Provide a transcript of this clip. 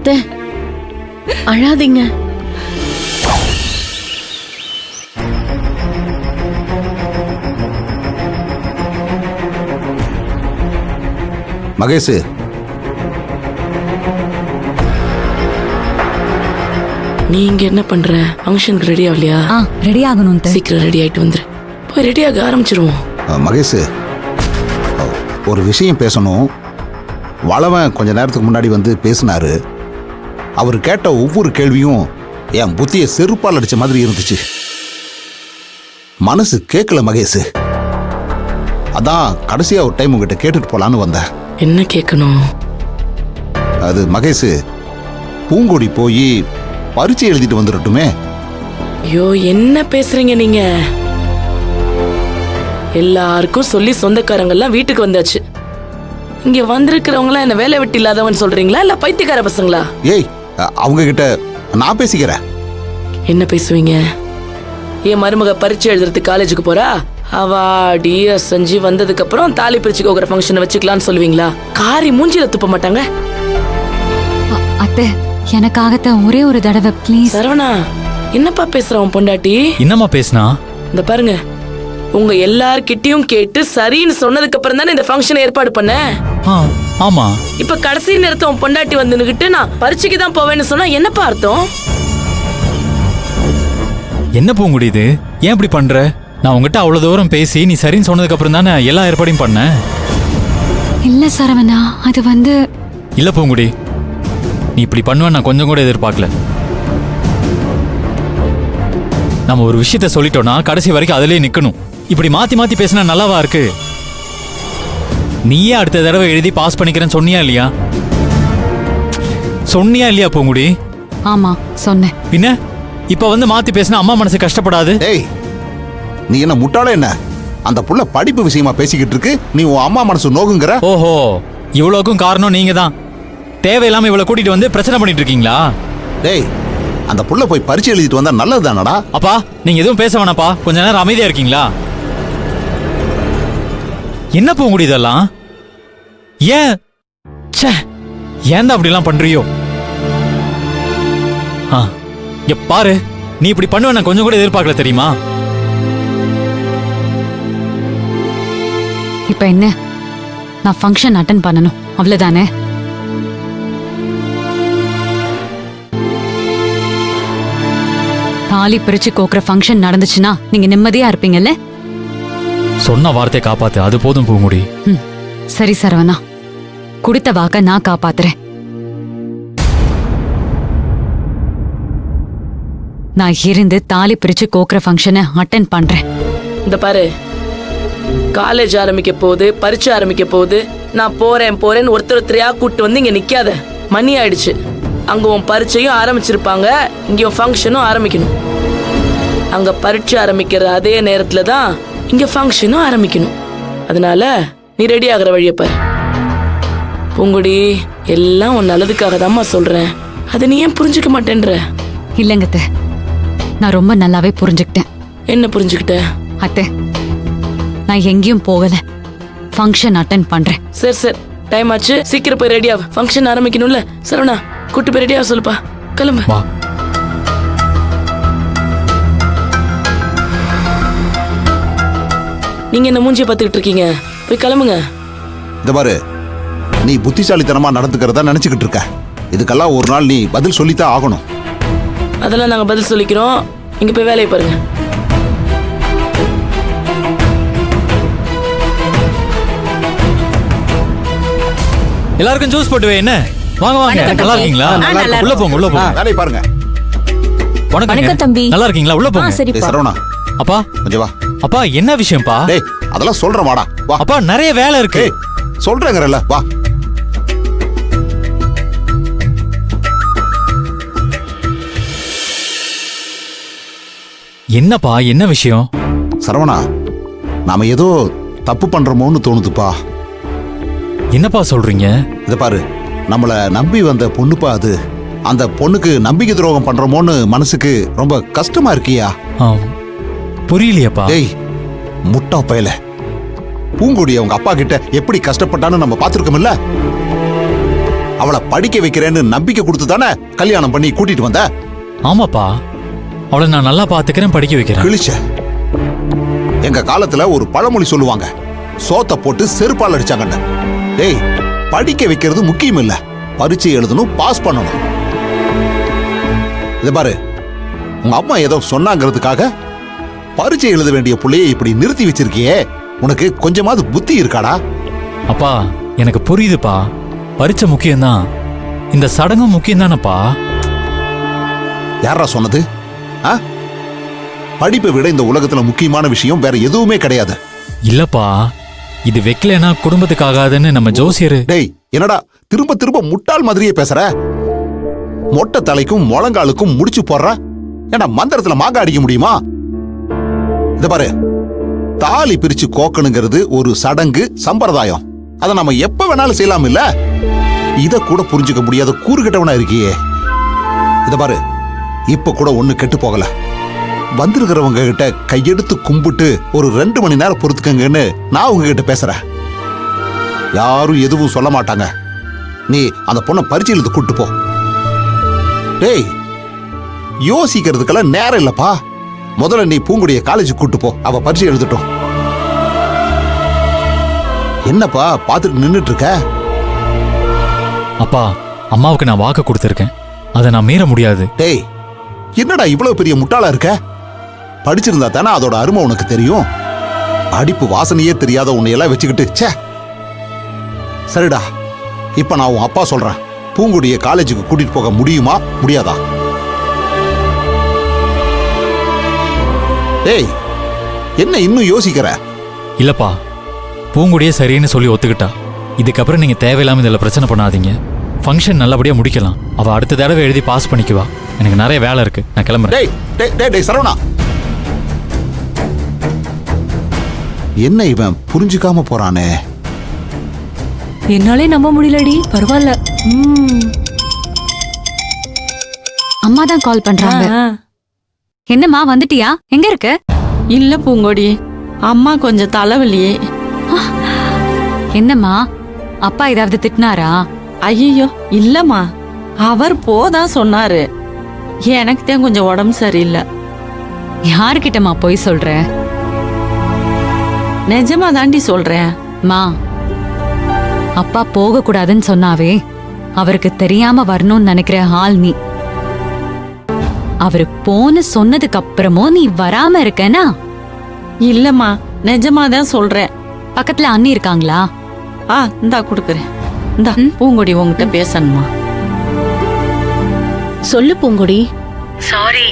அத்தை அழாதீங்க. மகேஷ், நீங்க என்ன பண்ற? ஃபங்க்ஷனுக்கு ரெடி ஆகலையா? ரெடி ஆகணும். சீக்கிரம் ரெடி ஆயிட்டு வந்துரு. போய் ரெடியாக ஆரம்பிச்சிருவோம். மகேஷ், ஒரு விஷயம் பேசணும். வளவன் கொஞ்ச நேரத்துக்கு முன்னாடி வந்து பேசினாரு. அவர் கேட்ட ஒவ்வொரு கேள்வியும் என் புத்தியை செருப்பால் அடிச்ச மாதிரி இருந்துச்சு. மனசு கேட்கல மகேஷ். அதான் கடைசியா ஒரு டைம் உங்ககிட்ட கேட்டுட்டு போலான்னு வந்தேன். என்ன கேட்கணும்? அது மகேஷ், பூங்கொடி போய் பரீட்சை எழுதிட்டு வந்துடட்டுமே. ஐயோ, என்ன பேசுறீங்க நீங்க? எல்லாருக்கும் சொல்லி சொந்தக்காரங்கெல்லாம் வீட்டுக்கு வந்தாச்சு. இங்க வந்திருக்கிறவங்களாம் என்ன வேலை வெட்டி இல்லாதவன் சொல்றீங்களா இல்ல பைத்தியக்கார பசங்களா? ஏய், அவங்க கிட்ட நான் பேசிக்கிறேன். என்ன பேசுவீங்க? என் மருமக பரீட்சை எழுதுறதுக்கு காலேஜுக்கு போறா, அவ ஆடி அசைஞ்சு வந்ததுக்கு அப்புறம் தாலி பிரிச்சு கோக்குற ஃபங்க்ஷனை வச்சுக்கலாம்னு சொல்லுவீங்களா? காரி மூஞ்சில துப்ப மாட்டாங்க. அத்தை, எனக்காகத்தான் ஒரே ஒரு தடவை ப்ளீஸ். சரவணா, என்னப்பா பேசுறான் பொண்டாட்டி? என்னம்மா பேசுனா? இந்த பாருங்க, உங்க எல்லார்கிட்டயும் கேட்டு சரின்னு சொன்னதுக்கு அப்புறம் தானே இந்த ஃபங்க்ஷனை ஏற்பாடு பண்ண. ஆமா. இப்ப கடைசி நேரத்தை உன் பொண்டாட்டி வந்து நின்னுகிட்டு நான் பரீட்சைக்கு தான் போவேன்னு சொன்னா என்னப்பா அர்த்தம்? என்ன பூங்குடிது, ஏன் இப்படி பண்ற? நான் உங்ககிட்ட அவ்வளவு தூரம் பேசி நீ சரின்னு சொன்னதுக்கு அப்புறம் தானே எல்லா ஏற்பாடையும் பண்ண. இல்ல சரவணா, அது வந்து இல்ல பூங்குடி, நீ இப்படி பண்ணுவேன்னு நான் கொஞ்சம் கூட எதிர்பார்க்கல. நம்ம ஒரு விஷயத்த சொல்லிட்டோம்னா கடைசி வரைக்கும் அதிலே நிக்கணும். இப்படி மாத்தி மாத்தி பேசினா நல்லாவா இருக்கு? நீயே அடுத்த தடவை எழுதி பாஸ் பண்ணிக்கிறேன்னு சொன்னியா இல்லையா? சொன்னியா இல்லையா பூங்குடி? ஆமா சொன்னேன். பின்ன இப்ப வந்து மாத்தி பேசினா அம்மா மனசு கஷ்டப்படாது? ஏய், நீ என்ன முட்டாள என்ன? அந்த புள்ள படிப்பு விஷயமா பேசிக்கிட்டு இருக்கு, நீ உன் அம்மா மனசு நோகுங்கிற. ஓஹோ, இவ்வளவுக்கும் காரணம் நீங்க தான். தேவையில்லாம இவ்வளவு கூட்டிட்டு வந்து பிரச்சனை பண்ணிட்டு இருக்கீங்களா? டேய், அந்த புள்ள போய் பரீட்சை எழுதிட்டு வந்தா நல்லது தானடா. அப்பா, நீங்க எதுவும் பேச வேணாப்பா, கொஞ்ச நேரம் அமைதியா இருக்கீங்களா? என்ன பூங்குடி இதெல்லாம்? ஏன் ஏன் அப்படி எல்லாம் பண்றியோ? இங்க பாரு, நீ இப்படி பண்ணுவ நான் கொஞ்சம் கூட எதிர்பார்க்கல தெரியுமா? இப்ப என்ன, நான் ஃபங்க்ஷன் அட்டெண்ட் பண்ணணும் அவ்வளவுதானே? தாலி பிரிச்சு கோக்குற ஃபங்க்ஷன் நடந்துச்சுன்னா நீங்க நிம்மதியா இருப்பீங்கல்ல? சொன்ன வார்த்தையை காப்பாத்து, அது போதும் பூங்குடி. சரி சரவணா, கொடுத்த வாக்க நான் காப்பாத்துறேன். நான் இருந்து தாலி பிரிச்சு கோக்குற ஃபங்க்ஷனை அட்டெண்ட் பண்றேன். இந்த பாரு, காலேஜ் ஆரம்பிக்க போகுது, பரீட்சை ஆரம்பிக்க போகுது. நான் போறேன்னு ஒருத்தரையா கூட்டு வந்து இங்க நிக்காத. மணி ஆயிடுச்சு. அங்க உன் பரீட்சையும் ஆரம்பிச்சிருப்பாங்க, இங்க உன் ஃபங்க்ஷனும் ஆரம்பிக்கணும். அங்க பரீட்சை ஆரம்பிக்கிற அதே நேரத்துல தான் இங்க ஃபங்க்ஷனும் ஆரம்பிக்கணும். அதனால நீ ரெடி ஆகிற வழியை பாரு. பூங்குடி, எல்லாம் உன் நல்லதுக்காக தான்மா சொல்றேன். அதை நீ ஏன் புரிஞ்சுக்க மாட்டேன்ற? இல்லங்க அத்தை, நான் ரொம்ப நல்லாவே புரிஞ்சுக்கிட்டேன். என்ன புரிஞ்சுக்கிட்ட? அத்தை, நான் எங்கேயும் போகல, ஃபங்க்ஷன் அட்டெண்ட் பண்றேன். சரி சரி, டைம் ஆச்சு, சீக்கிரம் போய் ரெடி ஆகு. ஃபங்க்ஷன் ஆரம்பிக்கணும்ல. சரவணா, கூட்டு போய் ரெடி ஆக சொல்லுப்பா. கிளம்பு. நீங்க என்ன மூஞ்சியை பார்த்துக்கிட்டு இருக்கீங்க? போய் கிளம்புங்க. இந்த பாரு, நீ புத்திசாலித்தனமா நடந்துக்கிறதா நினைச்சுக்கிட்டு இருக்க. இதுக்கெல்லாம் ஒரு நாள் நீ பதில் சொல்லித்தான் ஆகணும். அதெல்லாம் நாங்க பதில் சொல்லிக்கிறோம். நீங்க போய் வேலையை பாருங்க. எல்லாருக்கும் ஜூஸ் போட்டு வை. என்ன வாங்க வாங்க, நல்லா இருக்கீங்களா? உள்ள போங்க, உள்ள போங்க, வேலையை பாருங்க. வணக்கம் தம்பி, நல்லா இருக்கீங்களா? உள்ள போங்க. சரவணா, அப்பா கொஞ்சம் வா. அப்பா, என்ன விஷயம்ப்பா? டேய், அதெல்லாம் சொல்றேன், வாடா வா. அப்பா, நிறைய வேலை இருக்கு. சொல்றேங்கறல்ல, வா. என்னப்பா, என்ன விஷயம்? சரவணா, நாம ஏதோ தப்பு பண்றோமோன்னு தோணுதுப்பா. என்னப்பா சொல்றீங்க? இத பாரு, நம்மள நம்பி வந்த பொண்ணுப்பா அது. அந்த பொண்ணுக்கு நம்பிக்கை துரோகம் பண்றோமோன்னு மனசுக்கு ரொம்ப கஷ்டமா இருக்கியா? புரியலையப்பா. டேய், முட்டா பயல, பூங்குடி அவங்க அப்பா கிட்ட எப்படி கஷ்டப்பட்டான்னு நம்ம பார்த்திருக்கோம்ல. அவளை படிக்க வைக்கிறேன்னு நம்பிக்கை கொடுத்து தானே கல்யாணம் பண்ணி கூட்டிட்டு வந்த. ஆமாப்பா, அவளை நான் நல்லா பாத்துக்கிறேன், படிக்க வைக்கிறேன். கிழிச்ச. எங்க காலத்துல ஒரு பழமொழி சொல்லுவாங்க, சோத்த போட்டு செருப்பால் அடிச்சாங்கன்னு. டேய், படிக்க வைக்கிறது முக்கியம் இல்ல, பரீட்சை எழுதணும், பாஸ் பண்ணணும். இத பாரு, உங்க அம்மா ஏதோ சொன்னாங்கிறதுக்காக பரீட்சை எழுத வேண்டிய புள்ளையை இப்படி நிறுத்தி வச்சிருக்கியே, உனக்கு கொஞ்சமாவது புத்தி இருக்காடா? அப்பா, எனக்கு புரியுதுப்பா, பரீட்சை முக்கியம்தான், இந்த சடங்கும் முக்கியம் தானப்பா. யாரா சொன்னது? படிப்பை விட இந்த உலகத்துல முக்கியமான விஷயம் வேற எதுவுமே கிடையாது. இல்லப்பா, இது வைக்கலனா குடும்பத்துக்கு ஆகாதுன்னு நம்ம ஜோசியரு. டேய், என்னடா திரும்ப திரும்ப முட்டாள் மாதிரியே பேசுற? மொட்டை தலைக்கும் முழங்காலுக்கும் முடிச்சு போடுற. ஏன்னா மந்திரத்துல மாங்க அடிக்க முடியுமா? இத பாரு, தாலி பிரிச்சு கோக்கணுங்கிறது ஒரு சடங்கு, சம்பிரதாயம். அதை நம்ம எப்ப வேணாலும் செய்யலாம் இல்ல? இத கூட புரிஞ்சுக்க முடியாத கூறுகிட்டவனா இருக்கியே. இத பாரு, இப்ப கூட ஒண்ணு கெட்டு போகல. வந்திருக்கிறவங்க கிட்ட கையெடுத்து கும்பிட்டு ஒரு 2 மணி நேரம் பொறுத்துக்கங்கன்னு நான் உங்ககிட்ட பேசுறேன். யாரும் எதுவும் சொல்ல மாட்டாங்க. நீ அந்த பொண்ணை பரீட்சை எழுத கூட்டு போ. டேய், யோசிக்கிறதுக்கெல்லாம் நேரம் இல்லப்பா. முதல்ல நீ பூங்குடிய காலேஜ் கூட்டு போ, அவ பரீட்சை எழுதட்டும். என்னப்பா பாத்துட்டு நின்னுட்டு இருக்க? அப்பா, அம்மாவுக்கு நான் வாக்கு கொடுத்திருக்கேன், அதை நான் மீற முடியாது. டேய், என்னடா இவ்வளவு பெரிய முட்டாளா இருக்க? படிச்சிருந்தா தானே அதோட அருமை உனக்கு தெரியும். படிப்பு வாசனையே தெரியாத உன்னையெல்லாம் வச்சுக்கிட்டு ச்சே. சரிடா, இப்ப நான் உன் அப்பா சொல்றேன், பூங்குடிய காலேஜுக்கு கூட்டிட்டு போக முடியுமா முடியாதா? டேய், என்ன இன்னும் யோசிக்கிற? இல்லப்பா, பூங்குடியே சரின்னு சொல்லி ஒத்துக்கிட்டா. இதுக்கப்புறம் நீங்க தேவையில்லாம இதுல பிரச்சனை பண்ணாதீங்க. ஃபங்க்ஷன் நல்லபடியா முடிக்கலாம். அவ அடுத்த தடவை எழுதி பாஸ் பண்ணிக்குவா. எனக்கு நிறைய வேலை இருக்கு, நான் கிளம்புறேன். டேய் டேய் டேய் டேய் சரவணா, என்ன இவன் புரிஞ்சுக்காம போறானே? என்னாலே நம்ப முடியலடி. பரவாயில்ல. அம்மா தான் கால் பண்றாங்க. என்னம்மா, வந்துட்டியா? எங்க இருக்க? இல்ல பூங்கொடி, அம்மா கொஞ்சம் தலைவலி. என்னம்மா, அப்பா ஏதாவது திட்டினாரா? ஐயோ இல்லம்மா, அவர் போதான் சொன்னாரு. எனக்கு தான் கொஞ்சம் உடம்பு சரியில்லை. யாருக்கிட்டம்மா போய் சொல்ற? நிஜமா தாண்டி சொல்றேன். மா, அப்பா போக கூடாதுன்னு சொன்னாவே அவருக்கு தெரியாம வரணும்னு நினைக்கிற ஆள் நீ. அவரு போன்னு சொன்னதுக்கு அப்புறமும் நீ வராம இருக்கனா? இல்லம்மா, நிஜமா தான் சொல்றேன். பக்கத்துல அண்ணி இருக்காங்களா? இந்தா குடுக்கறேன். இந்தா பூங்கொடி உங்ககிட்ட பேசணுமா? சொல்லு பூங்குடி. சாரி.